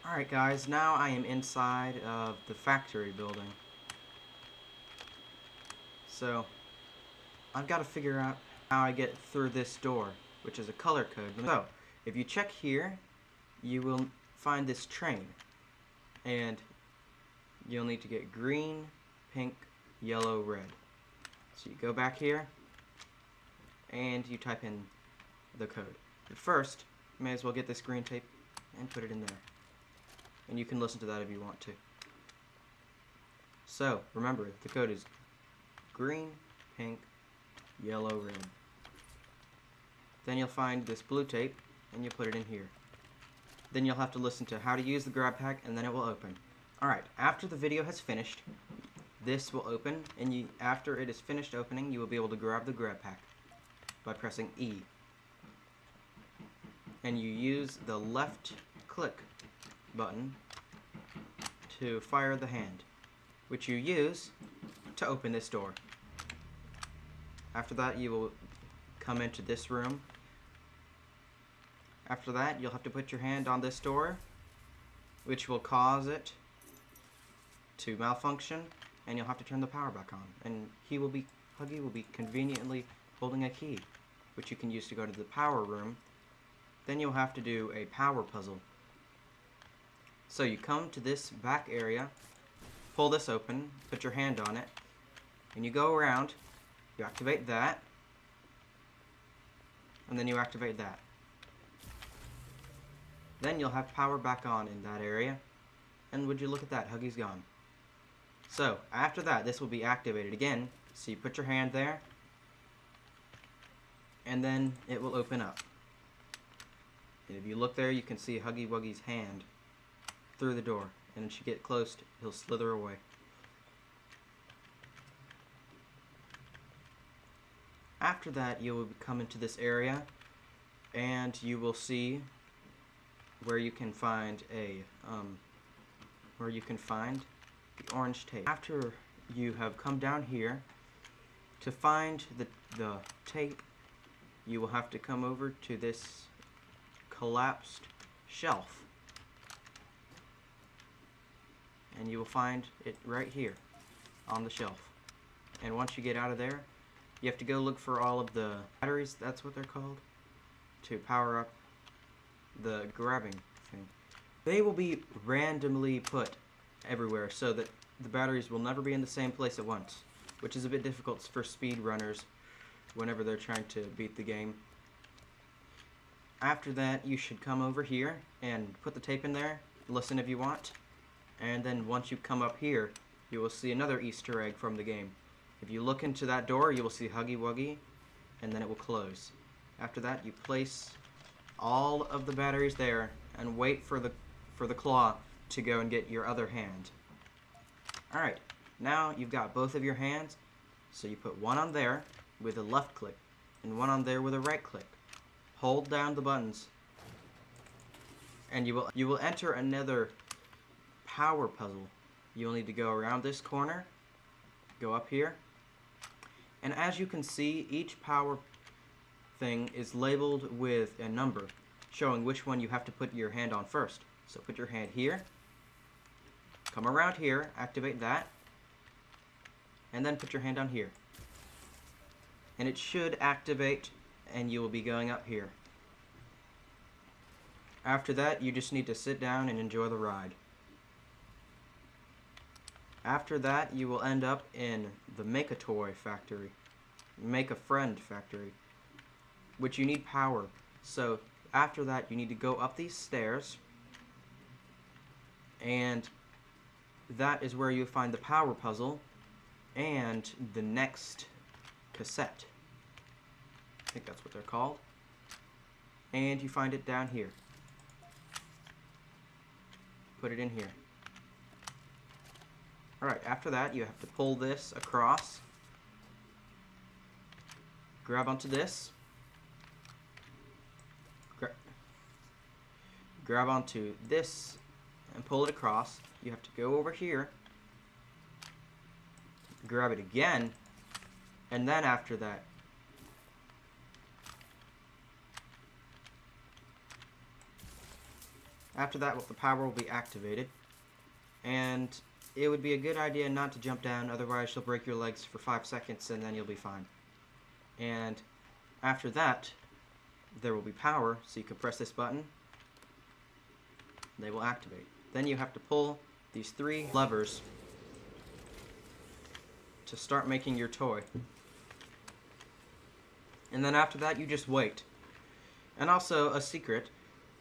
Alright guys, now I am inside of the factory building. So, I've got to figure out how I get through this door, which is a color code. So, if you check here, you will find this train. And you'll need to get green, pink, yellow, red. So you go back here, and you type in the code. But first, you may as well get this green tape and put it in there. And you can listen to that if you want to. So, remember, the code is green, pink, yellow, red. Then you'll find this blue tape, and you put it in here. Then you'll have to listen to how to use the grab pack, and then it will open. Alright, after the video has finished, this will open, and after it is finished opening, you will be able to grab the grab pack by pressing E. And you use the left click button to fire the hand, which you use to open this door. After that, you will come into this room. After that, you'll have to put your hand on this door, which will cause it to malfunction, and you'll have to turn the power back on. And Huggy will be conveniently holding a key, which you can use to go to the power room. Then you'll have to do a power puzzle. So you come to this back area, pull this open, put your hand on it, and you go around, you activate that, and then you activate that. Then you'll have power back on in that area, and would you look at that, Huggy's gone. So, after that, this will be activated again, so you put your hand there, and then it will open up. And if you look there, you can see Huggy Wuggy's hand through the door, and as you get close, he'll slither away. After that, you will come into this area, and you will see where you can find the orange tape. After you have come down here, to find the tape, you will have to come over to this collapsed shelf. And you will find it right here on the shelf. And once you get out of there, you have to go look for all of the batteries, that's what they're called, to power up the grabbing thing. They will be randomly put everywhere so that the batteries will never be in the same place at once, which is a bit difficult for speed runners whenever they're trying to beat the game. After that, you should come over here and put the tape in there, listen if you want, and then once you come up here, you will see another Easter egg from the game. If you look into that door, you will see Huggy Wuggy, and then it will close. After that, you place all of the batteries there and wait for the claw to go and get your other hand. Alright, now you've got both of your hands, so you put one on there with a left click and one on there with a right click. Hold down the buttons, and you will enter another power puzzle. You will need to go around this corner, go up here, and as you can see, each power thing is labeled with a number showing which one you have to put your hand on first. So put your hand here, come around here, activate that, and then put your hand on here. And it should activate, and you will be going up here. After that, you just need to sit down and enjoy the ride. After that, you will end up in the Make-A-Toy factory, Make-A-Friend factory, which you need power. So after that, you need to go up these stairs, and that is where you find the power puzzle and the next cassette. I think that's what they're called. And you find it down here. Put it in here. Alright, after that, you have to pull this across, grab onto this, grab onto this, and pull it across. You have to go over here, grab it again, and then after that, After that, the power will be activated, and it would be a good idea not to jump down, otherwise you'll break your legs for 5 seconds and then you'll be fine. And after that, there will be power, so you can press this button, they will activate. Then you have to pull these 3 levers to start making your toy. And then after that, you just wait. And also, a secret,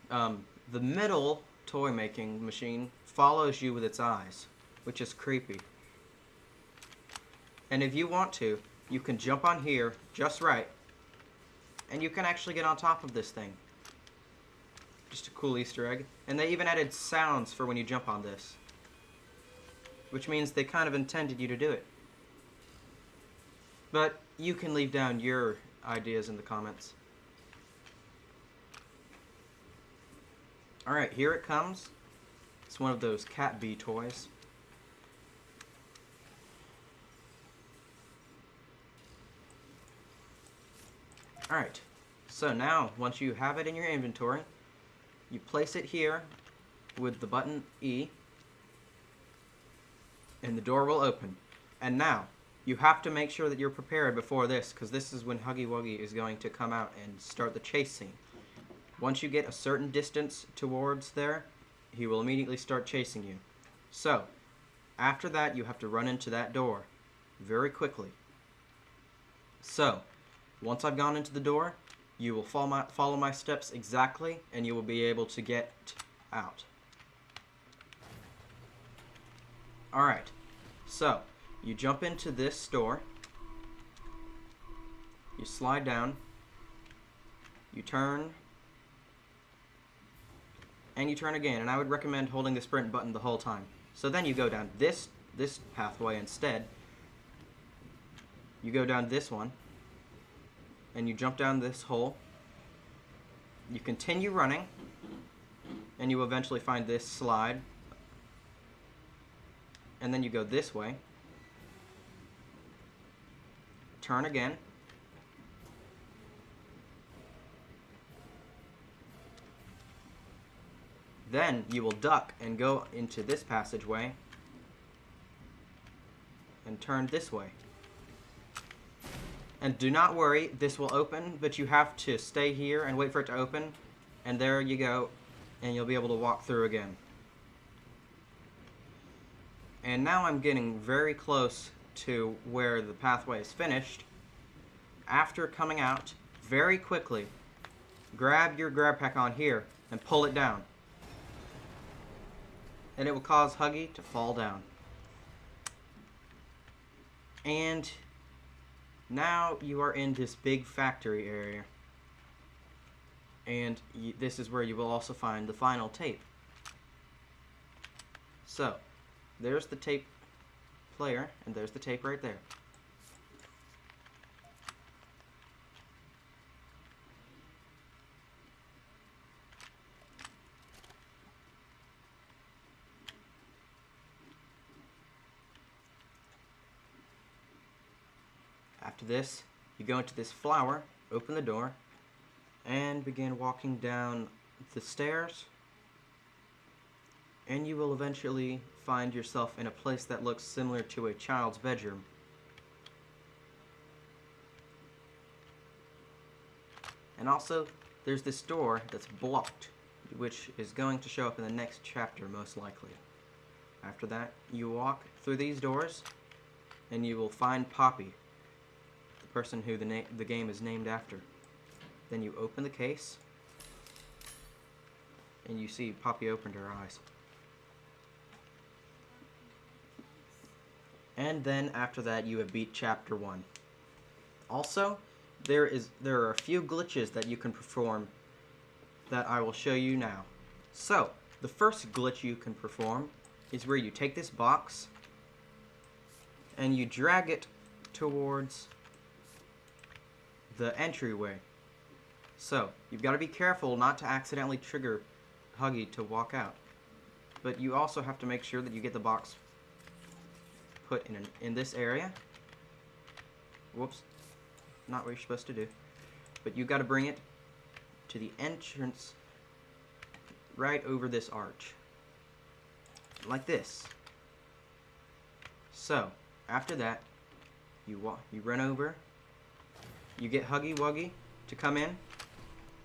the middle toy making machine follows you with its eyes, which is creepy. And if you want to, you can jump on here just right, and you can actually get on top of this thing. Just a cool Easter egg. And they even added sounds for when you jump on this, which means they kind of intended you to do it. But you can leave down your ideas in the comments. Alright, here it comes. It's one of those cat bee toys. Alright, so now once you have it in your inventory, you place it here with the button E, and the door will open. And now, you have to make sure that you're prepared before this, because this is when Huggy Wuggy is going to come out and start the chase scene. Once you get a certain distance towards there, he will immediately start chasing you. So, after that, you have to run into that door very quickly. So, once I've gone into the door, you will follow my steps exactly, and you will be able to get out. Alright, so you jump into this door, you slide down, you turn, and you turn again, and I would recommend holding the sprint button the whole time. So then you go down this pathway instead. You go down this one, and you jump down this hole. You continue running, and you eventually find this slide. And then you go this way. Turn again. Then you will duck and go into this passageway and turn this way. And do not worry, this will open, but you have to stay here and wait for it to open, and there you go, and you'll be able to walk through again. And now I'm getting very close to where the pathway is finished. After coming out, very quickly, grab your grab pack on here and pull it down. And it will cause Huggy to fall down. And now you are in this big factory area. And this is where you will also find the final tape. So, there's the tape player, and there's the tape right there. After this, you go into this flower, open the door, and begin walking down the stairs, and you will eventually find yourself in a place that looks similar to a child's bedroom. And also, there's this door that's blocked, which is going to show up in the next chapter most likely. After that, you walk through these doors, and you will find Poppy, the person who the game is named after. Then you open the case, and you see Poppy opened her eyes. And then after that, you have beat chapter 1. Also, there are a few glitches that you can perform that I will show you now. So, the first glitch you can perform is where you take this box and you drag it towards the entryway. So, you've got to be careful not to accidentally trigger Huggy to walk out. But you also have to make sure that you get the box put in this area. Whoops. Not what you're supposed to do. But you got to bring it to the entrance right over this arch. Like this. So, after that, you run over, you get Huggy Wuggy to come in,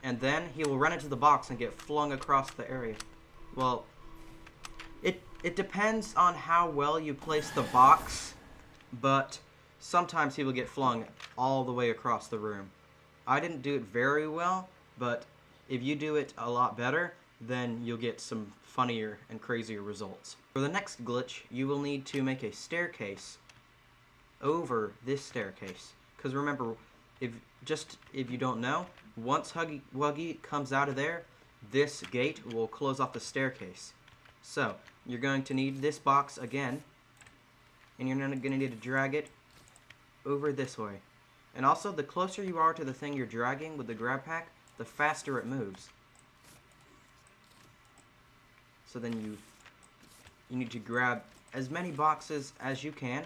and then he will run into the box and get flung across the area. Well, it depends on how well you place the box, but sometimes he will get flung all the way across the room. I didn't do it very well, but if you do it a lot better, then you'll get some funnier and crazier results. For the next glitch, you will need to make a staircase over this staircase. Because remember, if you don't know, once Huggy Wuggy comes out of there, this gate will close off the staircase. So, you're going to need this box again, and you're going to need to drag it over this way. And also, the closer you are to the thing you're dragging with the grab pack, the faster it moves. So then you need to grab as many boxes as you can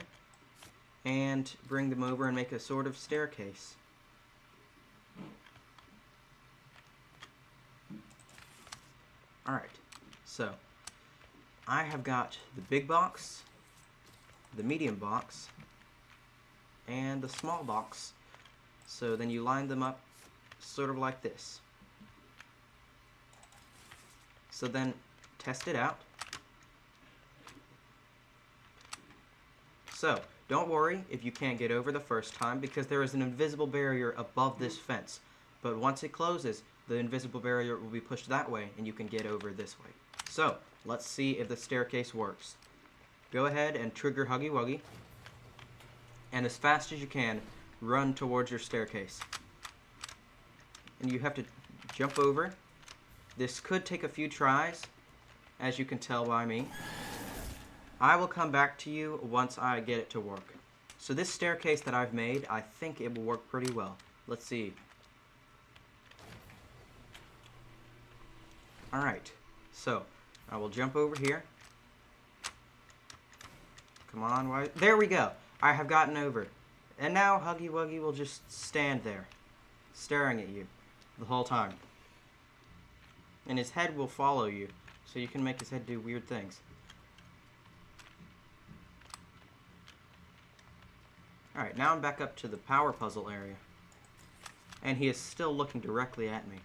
and bring them over and make a sort of staircase. Alright, so I have got the big box, the medium box, and the small box. So then you line them up sort of like this. So then test it out. So don't worry if you can't get over the first time, because there is an invisible barrier above this fence. But once it closes, the invisible barrier will be pushed that way and you can get over this way. So let's see if the staircase works. Go ahead and trigger Huggy Wuggy, and as fast as you can, run towards your staircase. And you have to jump over. This could take a few tries, as you can tell by me. I will come back to you once I get it to work. So this staircase that I've made, I think it will work pretty well. Let's see. Alright, so I will jump over here. Come on, there we go. I have gotten over. And now Huggy Wuggy will just stand there, staring at you the whole time. And his head will follow you, so you can make his head do weird things. Alright, now I'm back up to the power puzzle area. And he is still looking directly at me.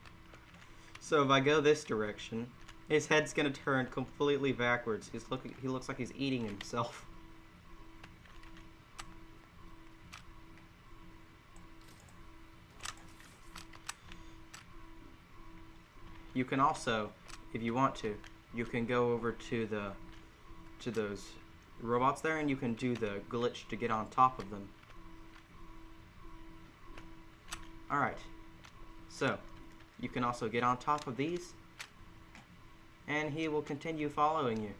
So if I go this direction, his head's gonna turn completely backwards. He looks like he's eating himself. You can also, if you want to, you can go over to those robots there, and you can do the glitch to get on top of them. Alright, so you can also get on top of these, and he will continue following you.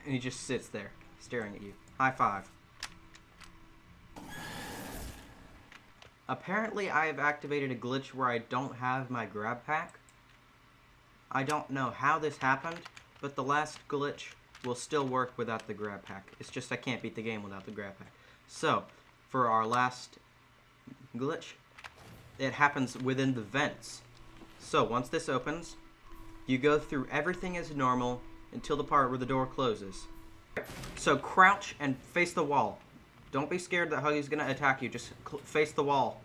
And he just sits there, staring at you. High five. Apparently I have activated a glitch where I don't have my grab pack. I don't know how this happened, but the last glitch will still work without the grab pack. It's just I can't beat the game without the grab pack. So, for our last glitch, it happens within the vents. So, once this opens, you go through everything as normal until the part where the door closes. So, crouch and face the wall. Don't be scared that Huggy's gonna attack you. Just face the wall.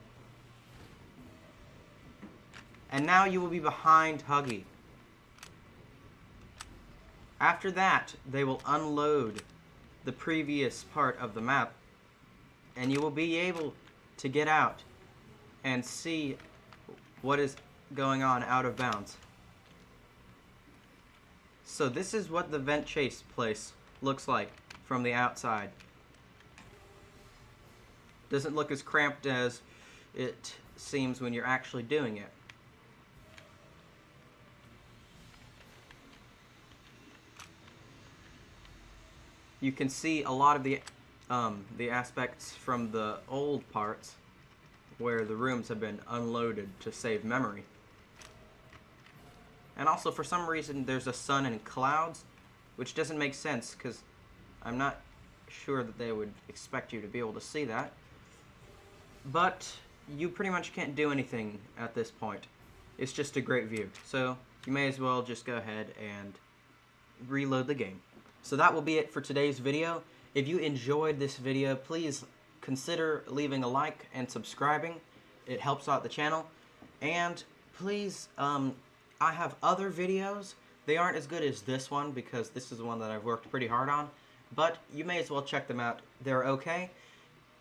And now you will be behind Huggy. After that, they will unload the previous part of the map, and you will be able to get out and see what is going on out of bounds. So this is what the vent chase place looks like from the outside. Doesn't look as cramped as it seems when you're actually doing it. You can see a lot of the aspects from the old parts where the rooms have been unloaded to save memory. And also, for some reason, there's a sun and clouds, which doesn't make sense because I'm not sure that they would expect you to be able to see that. But you pretty much can't do anything at this point. It's just a great view. So you may as well just go ahead and reload the game. So that will be it for today's video. If you enjoyed this video, please consider leaving a like and subscribing. It helps out the channel. And please, I have other videos. They aren't as good as this one because this is the one that I've worked pretty hard on. But you may as well check them out. They're okay.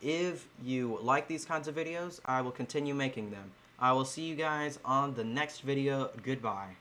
If you like these kinds of videos, I will continue making them. I will see you guys on the next video. Goodbye.